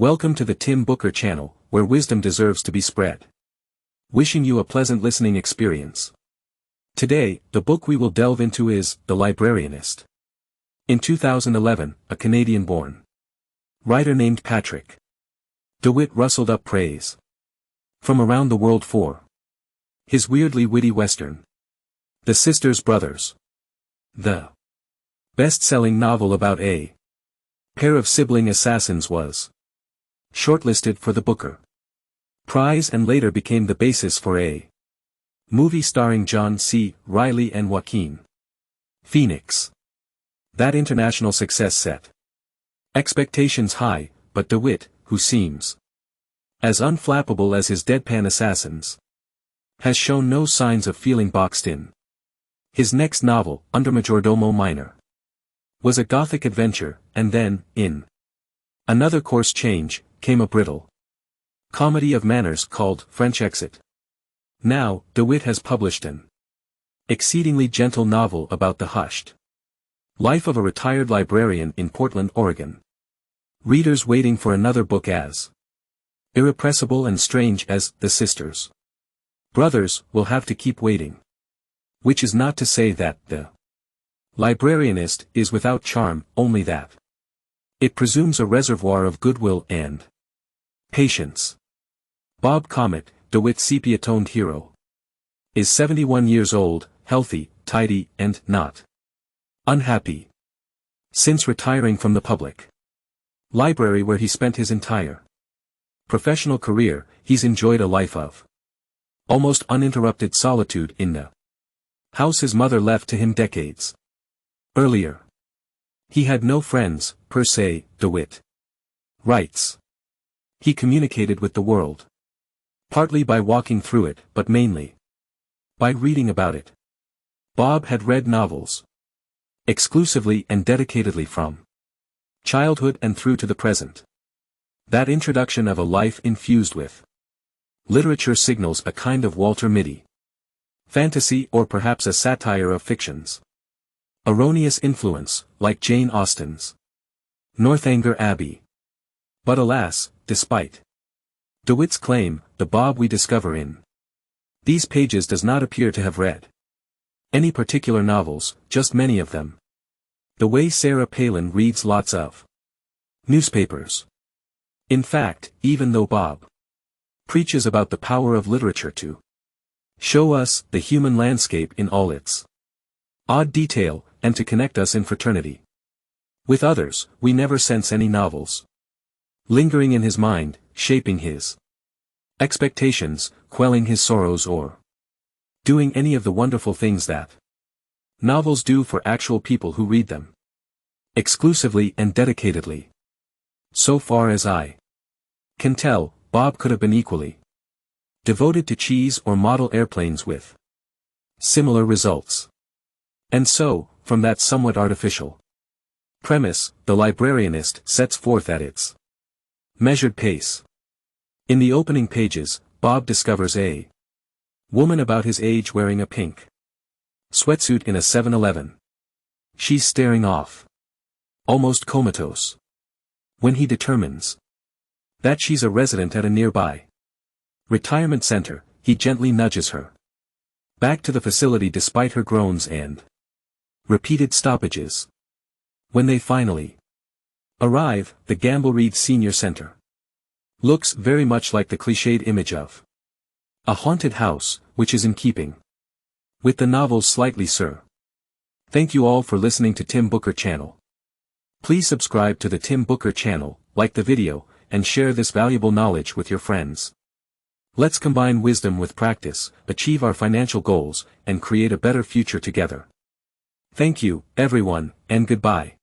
Welcome to the Tim Booker channel, where wisdom deserves to be spread. Wishing you a pleasant listening experience. Today, the book we will delve into is The Librarianist. In 2011, a Canadian-born writer named Patrick deWitt rustled up praise from around the world for his weirdly witty western, The Sisters Brothers. The best-selling novel about a pair of sibling assassins was shortlisted for the Booker Prize and later became the basis for a movie starring John C. Reilly and Joaquin Phoenix. That international success set expectations high, but deWitt, who seems as unflappable as his deadpan assassins, has shown no signs of feeling boxed in. His next novel, Under Majordomo Minor, was a gothic adventure, and then, in another course change, came a brittle comedy of manners called French Exit. Now, deWitt has published an exceedingly gentle novel about the hushed life of a retired librarian in Portland, Oregon. Readers waiting for another book as irrepressible and strange as The Sisters Brothers will have to keep waiting. Which is not to say that The Librarianist is without charm, only that it presumes a reservoir of goodwill and patience. Bob Comet, deWitt's sepia-toned hero, is 71 years old, healthy, tidy, and not unhappy. Since retiring from the public library where he spent his entire professional career, he's enjoyed a life of almost uninterrupted solitude in the house his mother left to him decades earlier. He had no friends, per se, deWitt writes. He communicated with the world partly by walking through it, but mainly by reading about it. Bob had read novels exclusively and dedicatedly from childhood and through to the present. That introduction of a life infused with literature signals a kind of Walter Mitty fantasy, or perhaps a satire of fiction's erroneous influence, like Jane Austen's Northanger Abbey. But alas, despite deWitt's claim, the Bob we discover in these pages does not appear to have read any particular novels, just many of them. The way Sarah Palin reads lots of newspapers. In fact, even though Bob preaches about the power of literature to show us the human landscape in all its odd detail, and to connect us in fraternity with others, we never sense any novels lingering in his mind, shaping his expectations, quelling his sorrows, or doing any of the wonderful things that novels do for actual people who read them exclusively and dedicatedly. So far as I can tell, Bob could have been equally devoted to cheese or model airplanes with similar results. And so, from that somewhat artificial premise, The Librarianist sets forth at its measured pace. In the opening pages, Bob discovers a woman about his age wearing a pink sweatsuit in a 7-Eleven. She's staring off, almost comatose. When he determines that she's a resident at a nearby retirement center, he gently nudges her back to the facility despite her groans and repeated stoppages. When they finally arrive, the Gamble Reed Senior Center looks very much like the cliched image of a haunted house, which is in keeping with the novel's slightly sir. Thank you all for listening to Tim Booker channel. Please subscribe to the Tim Booker channel, like the video, and share this valuable knowledge with your friends. Let's combine wisdom with practice, achieve our financial goals, and create a better future together. Thank you, everyone, and goodbye.